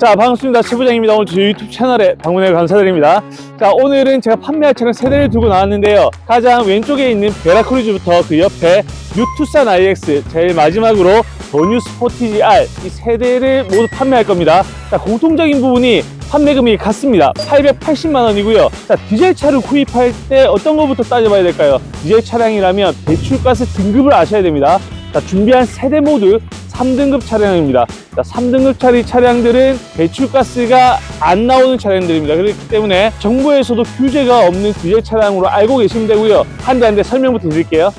자, 반갑습니다. 최 부장입니다. 오늘 저희 유튜브 채널에 방문해 감사드립니다. 자, 오늘은 제가 판매할 차량 세 대를 두고 나왔는데요. 가장 왼쪽에 있는 베라크루즈부터 그 옆에 뉴투싼 IX, 제일 마지막으로 더뉴 스포티지 R, 이 세 대를 모두 판매할 겁니다. 자, 공통적인 부분이 판매금이 같습니다. 880만 원이고요. 자, 디젤 차를 구입할 때 어떤 것부터 따져봐야 될까요? 디젤 차량이라면 배출가스 등급을 아셔야 됩니다. 자, 준비한 세 대 모두 3등급 차량입니다. 자, 3등급 차리 차량들은 배출가스가 안 나오는 차량들입니다. 그렇기 때문에 정부에서도 규제가 없는 디젤 차량으로 알고 계시면 되고요. 한 대 한 대 설명부터 드릴게요.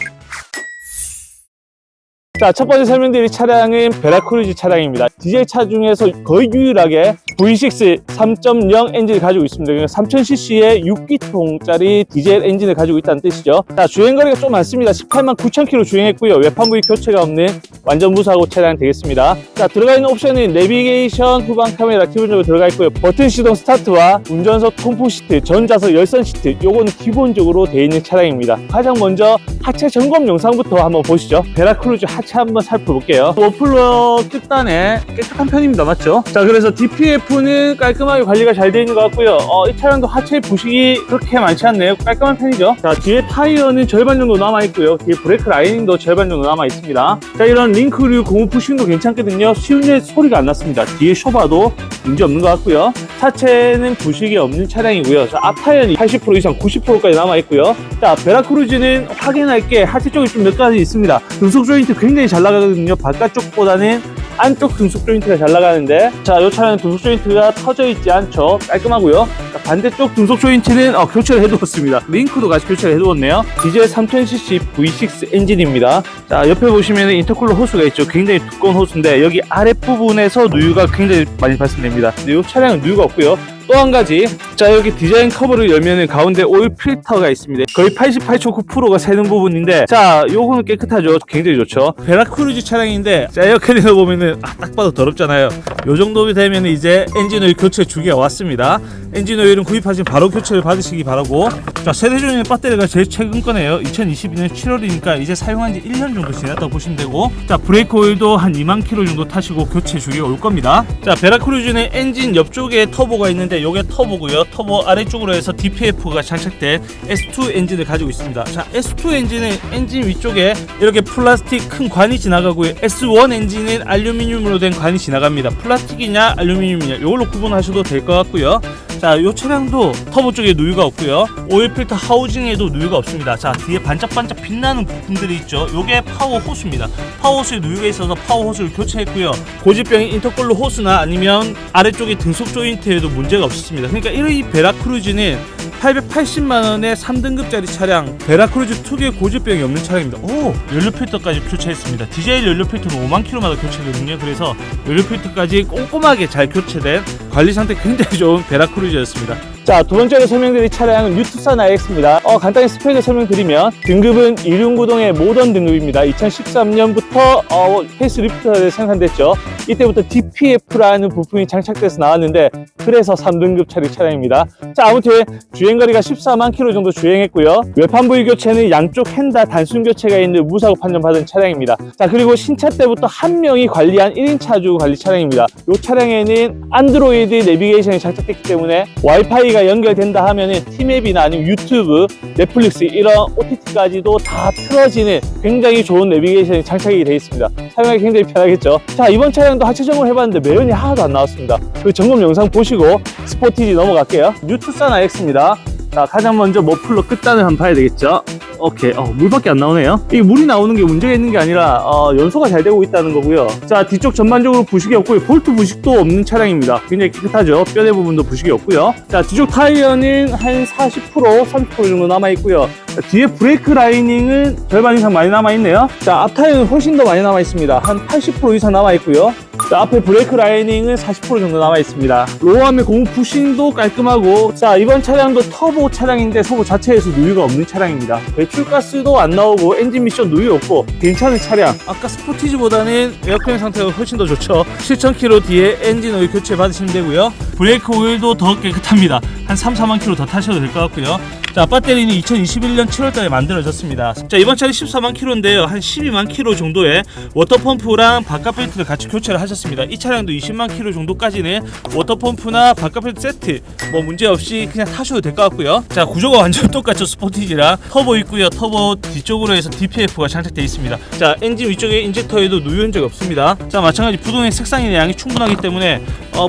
자, 첫 번째 설명드릴 차량은 베라크루즈 차량입니다. 디젤 차 중에서 거의 유일하게 V6 3.0 엔진을 가지고 있습니다. 그러니까 3000cc의 6기통짜리 디젤 엔진을 가지고 있다는 뜻이죠. 자, 주행거리가 좀 많습니다. 18만 9천 km 주행했고요. 외판 부위 교체가 없는 완전 무사고 차량 되겠습니다. 자, 들어가 있는 옵션은 내비게이션, 후방 카메라 기본적으로 들어가 있고요. 버튼 시동 스타트와 운전석 콤포 시트, 전자석 열선 시트, 요거는 기본적으로 되어 있는 차량입니다. 가장 먼저 하체 점검 영상부터 한번 보시죠. 베라크루즈 하체 한번 살펴볼게요. 머플러 끝단에 깨끗한 편입니다. 맞죠? 자, 그래서 DPF는 깔끔하게 관리가 잘 되어 있는 것 같고요. 이 차량도 하체 부식이 그렇게 많지 않네요. 깔끔한 편이죠. 자, 뒤에 타이어는 절반 정도 남아있고요. 뒤에 브레이크 라이닝도 절반 정도 남아있습니다. 자, 이런 링크류 고무 푸싱도 괜찮거든요. 시운전 소리가 안 났습니다. 뒤에 쇼바도 문제 없는 것 같고요. 차체는 부식이 없는 차량이고요. 자, 앞 타이어는 80% 이상 90%까지 남아있고요. 자, 베라크루즈는 확인할 게 하체 쪽에 좀 몇 가지 있습니다. 등속 조인트 굉장히 잘 나가거든요. 바깥쪽보다는 안쪽 등속 조인트가 잘 나가는데, 자, 이 차량은 등속 조인트가 터져 있지 않죠. 깔끔하고요. 자, 반대쪽 등속 조인트는 교체를 해두었습니다. 링크도 같이 교체를 해두었네요. 디젤 3000cc V6 엔진입니다. 자, 옆에 보시면 인터쿨러 호스가 있죠. 굉장히 두꺼운 호스인데 여기 아랫부분에서 누유가 굉장히 많이 발생됩니다. 근데 이 차량은 누유가 없고요. 또 한 가지, 자, 여기 디자인 커버를 열면은 가운데 오일 필터가 있습니다. 거의 88.9%가 새는 부분인데, 자, 요거는 깨끗하죠. 굉장히 좋죠. 베라크루즈 차량인데, 자, 에어컨에서 보면은 딱 봐도 더럽잖아요. 요 정도 되면 이제 엔진오일 교체 주기가 왔습니다. 엔진오일은 구입하시면 바로 교체를 받으시기 바라고. 자, 세대 중에 배터리가 제일 최근 거네요. 2022년 7월이니까 이제 사용한 지 1년 정도 지났다고 보시면 되고, 자, 브레이크 오일도 한 2만 km 정도 타시고 교체 주기가 올 겁니다. 자, 베라크루즈는 엔진 옆쪽에 터보가 있는데 요게 터보고요. 터보 아래쪽으로 해서 DPF가 장착된 S2 엔진을 가지고 있습니다. 자, S2 엔진은 엔진 위쪽에 이렇게 플라스틱 큰 관이 지나가고요. S1 엔진은 알루미늄으로 된 관이 지나갑니다. 플라스틱이냐 알루미늄이냐 이걸로 구분하셔도 될 것 같고요. 자, 이 차량도 터보 쪽에 누유가 없고요. 오일 필터 하우징에도 누유가 없습니다. 자, 뒤에 반짝반짝 빛나는 부품들이 있죠. 요게 파워 호스입니다. 파워 호스에 누유가 있어서 파워 호스를 교체했고요. 고질병인 인터쿨러 호스나 아니면 아래쪽에 등속 조인트에도 문제가 없었습니다. 그러니까 이 베라크루즈는 880만원의 3등급짜리 차량, 베라크루즈 특유의 고질병이 없는 차량입니다. 오, 연료 필터까지 교체했습니다. 디젤 연료 필터는 5만 km마다 교체되거든요. 그래서 연료 필터까지 꼼꼼하게 잘 교체된 관리 상태 굉장히 좋은 베라크루즈였습니다. 자, 두 번째로 설명드릴 차량은 뉴투싼 IX입니다. 간단히 스펙을 설명드리면 등급은 1륜구동의 모던 등급입니다. 2013년부터 페이스리프트가 생산됐죠. 이때부터 DPF라는 부품이 장착돼서 나왔는데, 그래서 3등급 차리 차량입니다. 자, 아무튼 주행거리가 14만 km 정도 주행했고요. 외판 부위 교체는 양쪽 핸다 단순 교체가 있는 무사고 판정받은 차량입니다. 자, 그리고 신차 때부터 한 명이 관리한 1인 차주 관리 차량입니다. 이 차량에는 안드로이드 내비게이션이 장착됐기 때문에 와이파이가 연결된다 하면은 티맵이나 아니면 유튜브, 넷플릭스 이런 OTT까지도 다 틀어지는 굉장히 좋은 내비게이션이 장착이 되어 있습니다. 사용하기 굉장히 편하겠죠. 자, 이번 차량도 하체 점검을 해봤는데 매연이 하나도 안 나왔습니다. 그 점검 영상 보시고 스포티지 넘어갈게요. 뉴투싼 IX입니다. 자, 가장 먼저 머플러 끝단을 한번 봐야 되겠죠. 오케이. 물밖에 안 나오네요. 이 물이 나오는 게 문제가 있는 게 아니라 연소가 잘 되고 있다는 거고요. 자, 뒤쪽 전반적으로 부식이 없고요. 볼트 부식도 없는 차량입니다. 굉장히 깨끗하죠. 뼈대 부분도 부식이 없고요. 자, 뒤쪽 타이어는 한 40%, 30% 정도 남아있고요. 자, 뒤에 브레이크 라이닝은 절반 이상 많이 남아있네요. 자, 앞 타이어는 훨씬 더 많이 남아있습니다. 한 80% 이상 남아있고요. 자, 앞에 브레이크 라이닝은 40% 정도 남아있습니다. 로어암의 고무 부싱도 깔끔하고, 자, 이번 차량도 터보 차량인데 터보 자체에서 누유가 없는 차량입니다. 배출가스도 안 나오고 엔진 미션 누유 없고 괜찮은 차량. 아까 스포티지보다는 에어컨 상태가 훨씬 더 좋죠. 7000km 뒤에 엔진 오일 교체 받으시면 되고요. 브레이크 오일도 더 깨끗합니다. 한 3, 4만 km 더 타셔도 될 것 같고요. 자, 배터리는 2021년 7월달에 만들어졌습니다. 자, 이번 차는 14만 킬로인데요. 한 12만 킬로 정도의 워터펌프랑 바깥 벨트를 같이 교체를 하셨습니다. 이 차량도 20만 킬로 정도까지는 워터펌프나 바깥 벨트 세트 뭐 문제 없이 그냥 타셔도 될 것 같고요. 자, 구조가 완전 똑같죠. 스포티지랑 터보 있고요. 터보 뒤쪽으로 해서 DPF가 장착되어 있습니다. 자, 엔진 위쪽에 인젝터에도 누유 흔적 없습니다. 자, 마찬가지 부동액 색상이나 양이 충분하기 때문에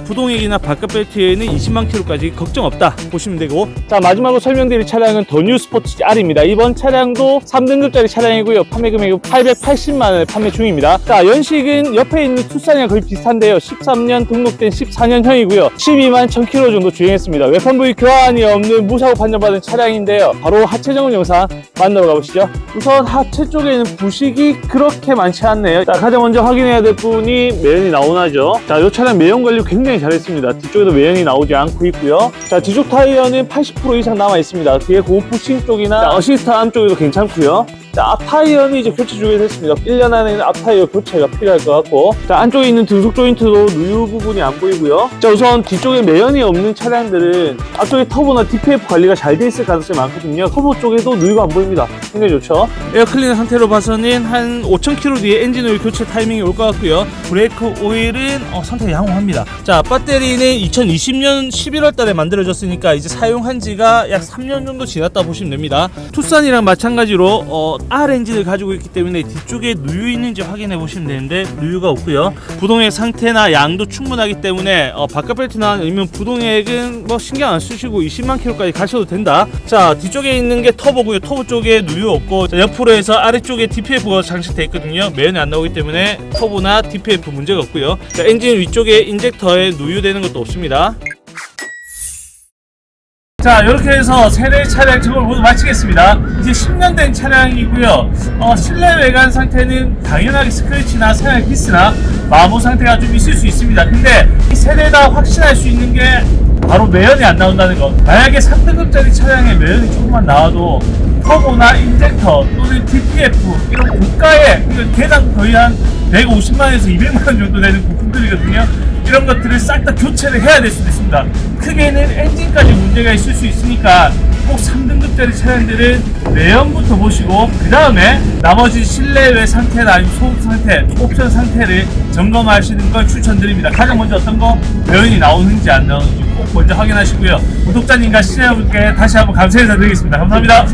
부동액이나 바깥 벨트에는 20만 킬로까지 걱정 없다 보시면 되고, 자, 마지막으로 설명드릴 차량은 더 뉴 스포티지 R입니다. 이번 차량도 3등급짜리 차량이고요. 판매 금액은 880만 원에 판매 중입니다. 자, 연식은 옆에 있는 투싼이랑 거의 비슷한데요. 13년 등록된 14년형이고요. 12만 1000km 정도 주행했습니다. 외판부위 교환이 없는 무사고 판정받은 차량인데요. 바로 하체 점검 영상 만나러 가보시죠. 우선 하체 쪽에는 부식이 그렇게 많지 않네요. 자, 가장 먼저 확인해야 될 부분이 매연이 나오나죠. 자, 이 차량 매연 관리 굉장히 잘했습니다. 뒤쪽에도 매연이 나오지 않고 있고요. 자, 뒤쪽 타이어는 80% 이상 남아 있습니다. 뒤에 고부싱 쪽이나 어시스트 암 쪽에도 괜찮고요. 자, 앞 타이어는 이제 교체 준비됐습니다. 1년 안에는 앞 타이어 교체가 필요할 것 같고, 자, 안쪽에 있는 등속 조인트도 누유 부분이 안 보이고요. 자, 우선 뒤쪽에 매연이 없는 차량들은 앞쪽에 터보나 DPF 관리가 잘 돼 있을 가능성이 많거든요. 터보 쪽에도 누유가 안 보입니다. 굉장히 좋죠. 에어 클리너 상태로 봐서는 한 5000km 뒤에 엔진 오일 교체 타이밍이 올 것 같고요. 브레이크 오일은 상태가 양호합니다. 자, 배터리는 2020년 11월 달에 만들어졌으니까 이제 사용한 지가 약 3년 정도 지났다 보시면 됩니다. 투싼이랑 마찬가지로 R 엔진을 가지고 있기 때문에 뒤쪽에 누유 있는지 확인해 보시면 되는데 누유가 없고요. 부동액 상태나 양도 충분하기 때문에 바깥 벨트나 아니면 부동액은 뭐 신경 안 쓰시고 20만 킬로까지 가셔도 된다. 자, 뒤쪽에 있는 게 터보고요. 터보 쪽에 누유 없고, 자, 옆으로 해서 아래쪽에 DPF가 장착되어 있거든요. 매연이 안 나오기 때문에 터보나 DPF 문제가 없고요. 자, 엔진 위쪽에 인젝터에 누유되는 것도 없습니다. 자, 이렇게 해서 세대 차량 점검을 모두 마치겠습니다. 이제 10년 된 차량이고요. 실내 외관 상태는 당연하게 스크래치나 사양 기스나 마모 상태가 좀 있을 수 있습니다. 근데 이 세대 다 확신할 수 있는 게 바로 매연이 안 나온다는 것. 만약에 3등급짜리 차량에 매연이 조금만 나와도 터보나 인젝터 또는 DPF 이런 고가의, 개당 거의 한 150만원에서 200만원 정도 되는 부품들이거든요. 이런 것들을 싹 다 교체를 해야 될 수도 있습니다. 크게는 엔진까지 문제가 있을 수 있으니까 꼭 3등급짜리 차량들은 매연부터 보시고, 그 다음에 나머지 실내외 상태나 아니면 소음 상태, 옵션 상태를 점검하시는 걸 추천드립니다. 가장 먼저 어떤 거 매연이 나오는지 안 나오는지 꼭 먼저 확인하시고요. 구독자님과 시청자분께 다시 한번 감사 인사드리겠습니다. 감사합니다.